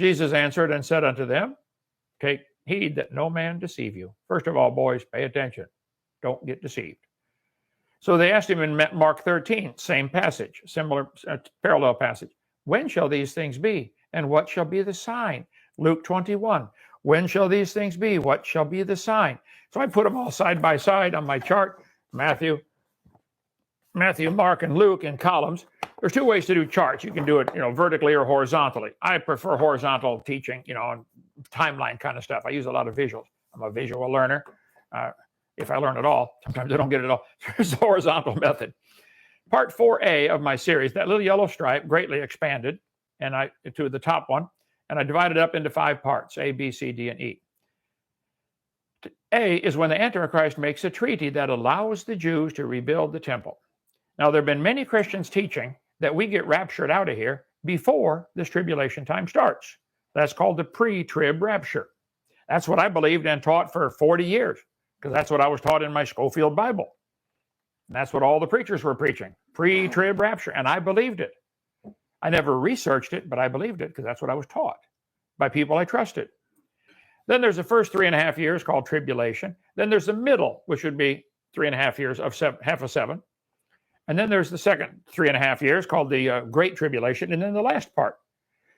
Jesus answered and said unto them, take heed that no man deceive you. First of all, boys, pay attention. Don't get deceived. So they asked him in Mark 13, same passage, similar parallel passage. When shall these things be? And what shall be the sign? Luke 21. When shall these things be? What shall be the sign? So I put them all side by side on my chart. Matthew, Mark, and Luke in columns. There's two ways to do charts. You can do it, vertically or horizontally. I prefer horizontal teaching, on timeline kind of stuff. I use a lot of visuals. I'm a visual learner. If I learn at all, sometimes I don't get it all. There's the horizontal method. Part 4A of my series, that little yellow stripe, greatly expanded, and to the top one, and I divided it up into 5 parts, A, B, C, D, and E. A is when the Antichrist makes a treaty that allows the Jews to rebuild the temple. Now, there have been many Christians teaching that we get raptured out of here before this tribulation time starts. That's called the pre-trib rapture. That's what I believed and taught for 40 years, because that's what I was taught in my Schofield Bible. And that's what all the preachers were preaching, pre-trib rapture, and I believed it. I never researched it, but I believed it because that's what I was taught by people I trusted. Then there's the first 3.5 years called tribulation. Then there's the middle, which would be 3.5 years of half of 7. And then there's the second 3.5 years called the Great Tribulation, and then the last part.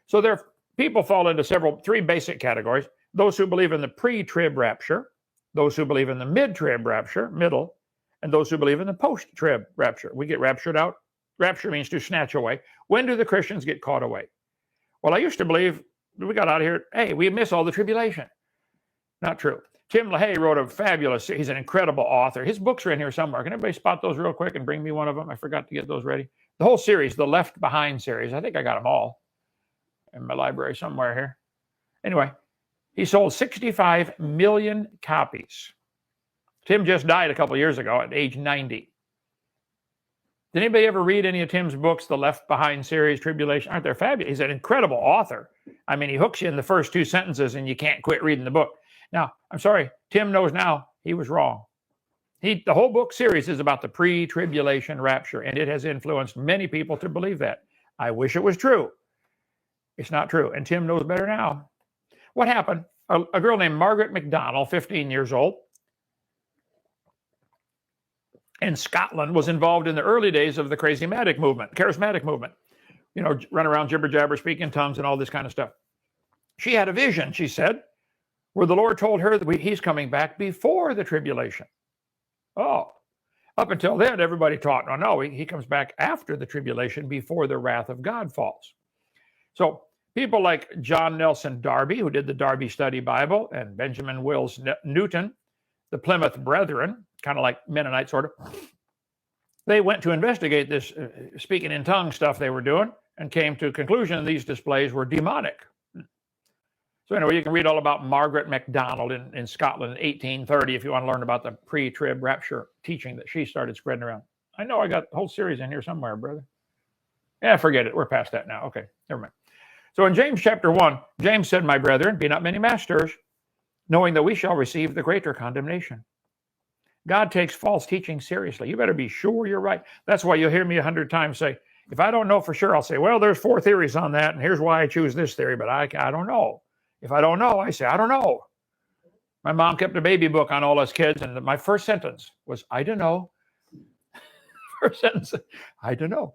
So people fall into 3 basic categories. Those who believe in the pre-trib rapture, those who believe in the mid-trib rapture, middle, and those who believe in the post-trib rapture. We get raptured out. Rapture means to snatch away. When do the Christians get caught away? Well, I used to believe we got out of here, hey, we miss all the tribulation. Not true. Tim LaHaye wrote a fabulous, he's an incredible author. His books are in here somewhere. Can everybody spot those real quick and bring me one of them? I forgot to get those ready. The whole series, the Left Behind series, I think I got them all in my library somewhere here. Anyway, he sold 65 million copies. Tim just died a couple of years ago at age 90. Did anybody ever read any of Tim's books, the Left Behind series, Tribulation? Aren't they fabulous? He's an incredible author. I mean, he hooks you in the first 2 sentences and you can't quit reading the book. Now, I'm sorry, Tim knows now he was wrong. The whole book series is about the pre-tribulation rapture, and it has influenced many people to believe that. I wish it was true. It's not true, and Tim knows better now. What happened? A girl named Margaret MacDonald, 15 years old, in Scotland, was involved in the early days of the charismatic movement. Run around jibber jabber, speak in tongues, and all this kind of stuff. She had a vision, she said, where the Lord told her that he's coming back before the tribulation. Oh, up until then, everybody taught, no, he comes back after the tribulation, before the wrath of God falls. So people like John Nelson Darby, who did the Darby Study Bible, and Benjamin Wills Newton, the Plymouth Brethren, kind of like Mennonite sort of, they went to investigate this speaking in tongues stuff they were doing and came to a conclusion that these displays were demonic. So anyway, you can read all about Margaret MacDonald in Scotland in 1830 if you want to learn about the pre-trib rapture teaching that she started spreading around. I know I got the whole series in here somewhere, brother. Yeah, forget it. We're past that now. Okay, never mind. So in James chapter 1, James said, my brethren, be not many masters, knowing that we shall receive the greater condemnation. God takes false teaching seriously. You better be sure you're right. That's why you'll hear me 100 times say, if I don't know for sure, I'll say, well, there's 4 theories on that, and here's why I choose this theory, but I don't know. If I don't know, I say, I don't know. My mom kept a baby book on all us kids, and my first sentence was, I don't know. First sentence, I don't know.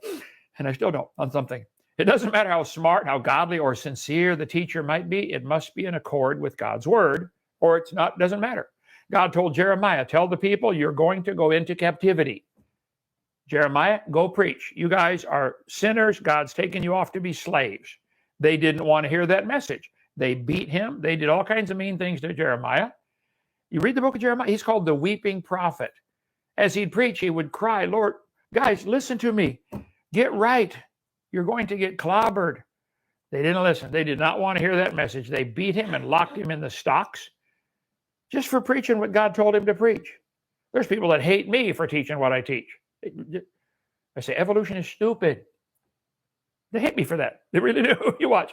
And I still don't on something. It doesn't matter how smart, how godly, or sincere the teacher might be. It must be in accord with God's word, or it's not, doesn't matter. God told Jeremiah, tell the people you're going to go into captivity. Jeremiah, go preach. You guys are sinners. God's taken you off to be slaves. They didn't want to hear that message. They beat him. They did all kinds of mean things to Jeremiah. You read the book of Jeremiah, he's called the weeping prophet. As he'd preach, he would cry, Lord, guys, listen to me. Get right. You're going to get clobbered. They didn't listen. They did not want to hear that message. They beat him and locked him in the stocks just for preaching what God told him to preach. There's people that hate me for teaching what I teach. I say, evolution is stupid. They hate me for that. They really do. You watch.